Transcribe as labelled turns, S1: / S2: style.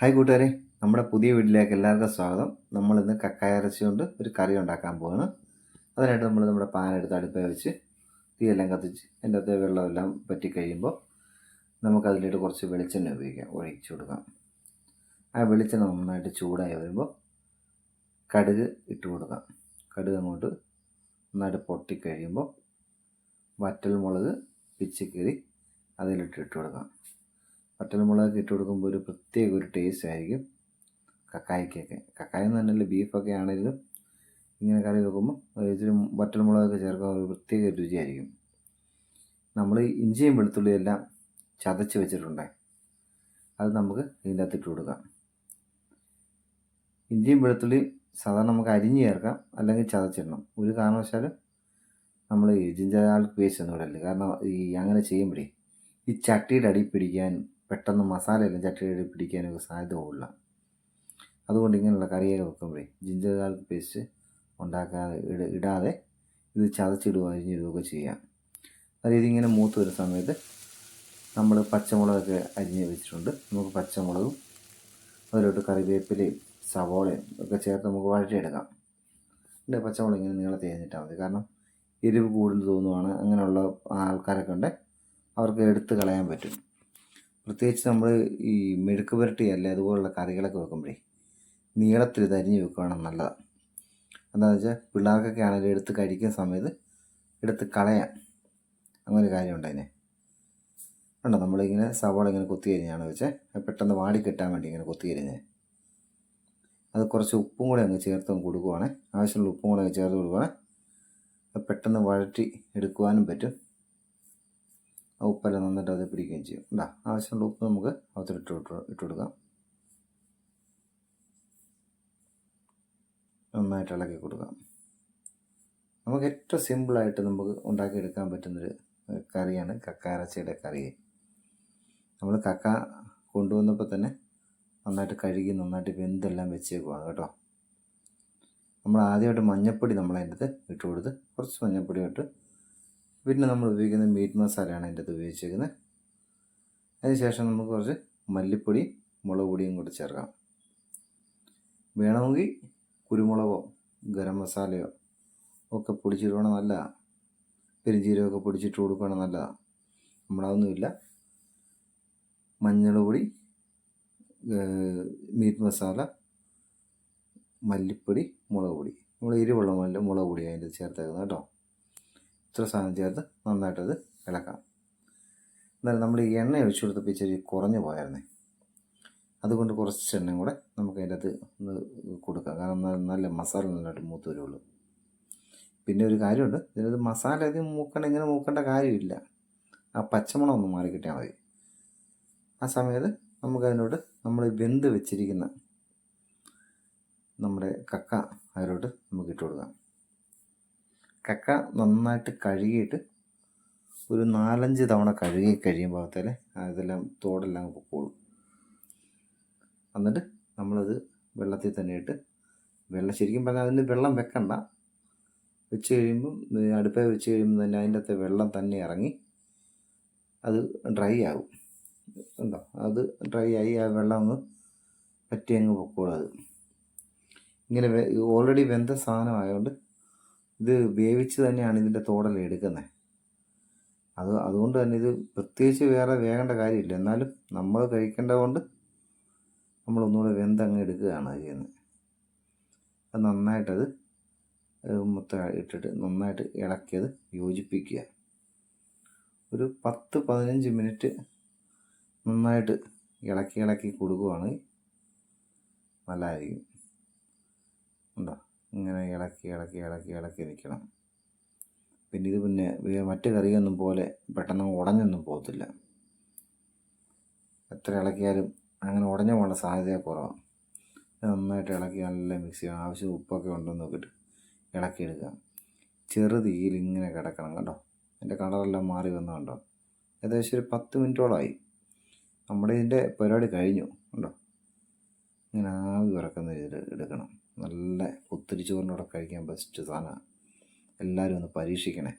S1: Hi കൂട്ടുകാരെ, നമ്മുടെ പുതിയ വീട്ടിലേക്ക് എല്ലാവർക്കും സ്വാഗതം. നമ്മളിന്ന് കക്കായ ഇറച്ചി കൊണ്ട് ഒരു കറി ഉണ്ടാക്കാൻ പോവാണ്. അതിനായിട്ട് നമ്മുടെ പാൻ എടുത്ത് അടുപ്പിൽ വെച്ച് തീയെല്ലാം കത്തിച്ച് അതിൻ്റെ അകത്ത് വെള്ളമെല്ലാം പറ്റി കഴിയുമ്പോൾ നമുക്കതിലേക്ക് കുറച്ച് വെളിച്ചെണ്ണ ഒഴിച്ചു കൊടുക്കാം. ആ വെളിച്ചെണ്ണ നന്നായിട്ട് ചൂടായി വരുമ്പോൾ കടുക് ഇട്ട് കൊടുക്കാം. കടുക് അങ്ങോട്ട് നന്നായിട്ട് പൊട്ടിക്കഴിയുമ്പോൾ വറ്റൽമുളക് പിച്ചിക്കറി അതിലിട്ട് കൊടുക്കാം. വറ്റൽമുളക് ഇട്ട് കൊടുക്കുമ്പോൾ ഒരു പ്രത്യേക ഒരു ടേസ്റ്റ് ആയിരിക്കും കക്കായ്ക്കൊക്കെ. കക്കായ എന്ന് പറഞ്ഞാൽ ബീഫൊക്കെ ആണെങ്കിലും ഇങ്ങനെ കറി വെക്കുമ്പോൾ ഇച്ചിരി വറ്റൽമുളകൊക്കെ ചേർക്കാൻ ഒരു പ്രത്യേക രുചിയായിരിക്കും. നമ്മൾ ഇഞ്ചിയും വെളുത്തുള്ളിയും എല്ലാം ചതച്ച് വെച്ചിട്ടുണ്ട്, അത് നമുക്ക് ഇതിൻ്റെ അകത്ത് ഇട്ട് കൊടുക്കാം. ഇഞ്ചിയും വെളുത്തുള്ളിയും സാധാരണ നമുക്ക് അരിഞ്ഞ് ചേർക്കാം, അല്ലെങ്കിൽ ചതച്ചിടണം. ഒരു കാരണവശാലും നമ്മൾ ഈ ജിഞ്ചർ ഗാർലിക് പേസ്റ്റ് ഒന്നും ഇടല്ലേ. കാരണം അങ്ങനെ ചെയ്യുമ്പോഴേ ഈ ചട്ടിയുടെ അടി പിടിക്കാൻ പെട്ടെന്ന് മസാലയെല്ലാം ചട്ടിയുടെ പിടിക്കാനൊക്കെ സാധ്യത ഉള്ള. അതുകൊണ്ട് ഇങ്ങനെയുള്ള കറിയൊക്കെ വെക്കുമ്പോഴേ ജിഞ്ചർ ഗാർലിക് പേസ്റ്റ് ഇടാതെ ഇത് ചതച്ചിടുകയോ അരിഞ്ഞിടുകയൊക്കെ ചെയ്യാം. അതായത് ഇതിങ്ങനെ മൂത്ത് വരുന്ന സമയത്ത് നമ്മൾ പച്ചമുളകൊക്കെ അരിഞ്ഞ് വെച്ചിട്ടുണ്ട്. നമുക്ക് പച്ചമുളകും അതിലോട്ട് കറിവേപ്പിലയും സവോളയും ഒക്കെ ചേർത്ത് നമുക്ക് വഴറ്റിയെടുക്കാം. പിന്നെ പച്ചമുളക് ഇങ്ങനെ നീളത്തിൽ അരിഞ്ഞിട്ടാൽ മതി. കാരണം എരിവ് കൂടുതൽ തോന്നുവാണ്, അങ്ങനെയുള്ള ആൾക്കാരൊക്കെ ഉണ്ട്, അവർക്ക് എടുത്ത് കളയാൻ പറ്റും. പ്രത്യേകിച്ച് നമ്മൾ ഈ മെഴുക്ക് പുരട്ടി അല്ലേ അതുപോലുള്ള കറികളൊക്കെ വെക്കുമ്പോഴേ നീളത്തിൽ ഇത് അരിഞ്ഞ് വെക്കുകയാണെങ്കിൽ നല്ലതാണ്. എന്താണെന്ന് വെച്ചാൽ പിള്ളേർക്കൊക്കെ ആണെങ്കിലും എടുത്ത് കഴിക്കുന്ന സമയത്ത് എടുത്ത് കളയാം. അങ്ങനെ ഒരു കാര്യമുണ്ട് അതിനെ. ഉണ്ടോ, നമ്മളിങ്ങനെ സവാള ഇങ്ങനെ കൊത്തി അരിഞ്ഞാണ് വെച്ചാൽ പെട്ടെന്ന് വാടി കിട്ടാൻ വേണ്ടി ഇങ്ങനെ കൊത്തി അരിഞ്ഞ് അത് കുറച്ച് ഉപ്പും കൂടെ അങ്ങ് ചേർത്ത് കൊടുക്കുവാണ്. ആവശ്യമുള്ള ഉപ്പും കൂടെ ചേർത്ത് കൊടുക്കുവാണെങ്കിൽ പെട്ടെന്ന് വഴറ്റി എടുക്കുവാനും പറ്റും. ആ ഉപ്പെല്ലാം നന്നായിട്ട് അത് പിടിക്കുകയും ചെയ്യും. ഉണ്ടാ ആവശ്യമുള്ള ഉപ്പ് നമുക്ക് അതിലിട്ട് കൊടുക്കാം. നന്നായിട്ട് ഇളക്കി കൊടുക്കാം. നമുക്ക് ഏറ്റവും സിമ്പിളായിട്ട് നമുക്ക് ഉണ്ടാക്കിയെടുക്കാൻ പറ്റുന്നൊരു കറിയാണ് കക്ക ഇറച്ചിയുടെ കറി. നമ്മൾ കക്ക കൊണ്ടുവന്നപ്പോൾ തന്നെ നന്നായിട്ട് കഴുകി നന്നായിട്ട് വെന്തെല്ലാം വെച്ചേക്കുവാണ് കേട്ടോ. നമ്മൾ ആദ്യമായിട്ട് മഞ്ഞൾപ്പൊടി നമ്മളതിൻ്റെ അകത്ത് ഇട്ട് കൊടുത്ത് കുറച്ച് മഞ്ഞൾപ്പൊടി ഇട്ട്, പിന്നെ നമ്മൾ ഉപയോഗിക്കുന്ന മീറ്റ് മസാലയാണ് അതിൻ്റെ അകത്ത് ഉപയോഗിച്ചേക്കുന്നത്. അതിനുശേഷം നമുക്ക് കുറച്ച് മല്ലിപ്പൊടി മുളക് പൊടിയും കൂടി ചേർക്കാം. വേണമെങ്കിൽ കുരുമുളകോ ഗരം മസാലയോ ഒക്കെ പൊടിച്ചിടുകയാണെങ്കിൽ നല്ലതാണ്. പെരുംജീരകമൊക്കെ പൊടിച്ചിട്ട് കൊടുക്കുകയാണെങ്കിൽ നല്ലതാണ്. നമ്മളതൊന്നുമില്ല. മഞ്ഞൾ പൊടി, മീറ്റ് മസാല, മല്ലിപ്പൊടി, മുളക് പൊടി, നമ്മൾ എരിവുള്ള മുളക് പൊടി അതിൻ്റെ ചേർത്തേക്കുന്നത് കേട്ടോ. ഇത്ര സാധനം ചേർത്ത് നന്നായിട്ടത് ഇളക്കാം. എന്നാലും നമ്മൾ ഈ എണ്ണ ഒഴിച്ചു കൊടുത്തപ്പോൾ ഇച്ചിരി കുറഞ്ഞു പോയായിരുന്നേ, അതുകൊണ്ട് കുറച്ച് എണ്ണയും കൂടെ നമുക്ക് അതിൻ്റെ അകത്ത് ഒന്ന് കൊടുക്കാം. കാരണം നല്ല മസാല നല്ലതായിട്ട് മൂത്ത് വരുള്ളൂ. പിന്നെ ഒരു കാര്യമുണ്ട്, ഇതിനകത്ത് മസാല ഇത് ഇങ്ങനെ മൂക്കേണ്ട കാര്യമില്ല. ആ പച്ചമണം ഒന്ന് മാറി കിട്ടിയാൽ മതി. ആ സമയത്ത് നമുക്കതിനോട് നമ്മൾ വെന്ത് വെച്ചിരിക്കുന്ന നമ്മുടെ കക്ക അതിലോട്ട് നമുക്ക് ഇട്ട് കൊടുക്കാം. കക്ക നന്നായിട്ട് കഴുകിയിട്ട് ഒരു 4-5 തവണ കഴുകി കഴിയുമ്പോഴത്തേന് അതെല്ലാം തോടെല്ലാം പൊക്കോളും. എന്നിട്ട് നമ്മളത് വെള്ളത്തിൽ തന്നെ ഇട്ട് ശരിക്കും പറഞ്ഞാൽ അതിന് വെള്ളം വെക്കണ്ട. വെച്ച് കഴിയുമ്പം അടുപ്പേ വെച്ച് കഴിയുമ്പോൾ തന്നെ അതിൻ്റെ അകത്തെ വെള്ളം തന്നെ ഇറങ്ങി അത് ഡ്രൈ ആകും. ഉണ്ടോ, അത് ഡ്രൈ ആയി ആ വെള്ളം അങ്ങ് പറ്റി അങ്ങ് പൊക്കോളും. അത് ഇങ്ങനെ ഓൾറെഡി വെന്ത സാധനമായതുകൊണ്ട് ഇത് വേവിച്ച് തന്നെയാണ് ഇതിൻ്റെ തോടെല്ലാം എടുക്കുന്നത്. അതുകൊണ്ട് തന്നെ ഇത് പ്രത്യേകിച്ച് വേറെ വേകേണ്ട കാര്യമില്ല. എന്നാലും നമ്മൾ കഴിക്കേണ്ടത് കൊണ്ട് നമ്മളൊന്നുകൂടെ വെന്തങ്ങ് എടുക്കുകയാണ് ചെയ്യുന്നത്. അത് നന്നായിട്ടത് മൊത്തം ഇട്ടിട്ട് നന്നായിട്ട് ഇളക്കിയത് യോജിപ്പിക്കുക. ഒരു 10-15 മിനിറ്റ് നന്നായിട്ട് ഇളക്കി കൊടുക്കുകയാണെങ്കിൽ നല്ലതായിരിക്കും. ഉണ്ടോ, ഇങ്ങനെ ഇളക്കി നിൽക്കണം. പിന്നെ ഇത് മറ്റ് കറിയൊന്നും പോലെ പെട്ടെന്ന് ഉടഞ്ഞൊന്നും പോകത്തില്ല. എത്ര ഇളക്കിയാലും അങ്ങനെ ഉടഞ്ഞു പോകാനുള്ള സാധ്യത കുറവാണ്. നന്നായിട്ട് ഇളക്കി നല്ല മിക്സ് ചെയ്യണം. ആവശ്യം ഉപ്പൊക്കെ ഉണ്ടെന്ന് നോക്കിയിട്ട് ഇളക്കിയെടുക്കുക. ചെറുതീയിൽ ഇങ്ങനെ കിടക്കണം കേട്ടോ. അതിൻ്റെ കളറെല്ലാം മാറി വന്നുകൊണ്ടോ ഏകദേശം ഒരു 10 മിനിറ്റോളമായി. നമ്മുടെ ഇതിൻ്റെ പരിപാടി കഴിഞ്ഞു. ഉണ്ടോ, ഇങ്ങനെ ആവി ഇറക്കുന്ന രീതിയിൽ എടുക്കണം. നല്ല കുത്തിരി ചോറിൻ്റെ കൂടെ കഴിക്കാൻ ബെസ്റ്റ് സാധനമാണ്. എല്ലാവരും ഒന്ന് പരീക്ഷിക്കണേ.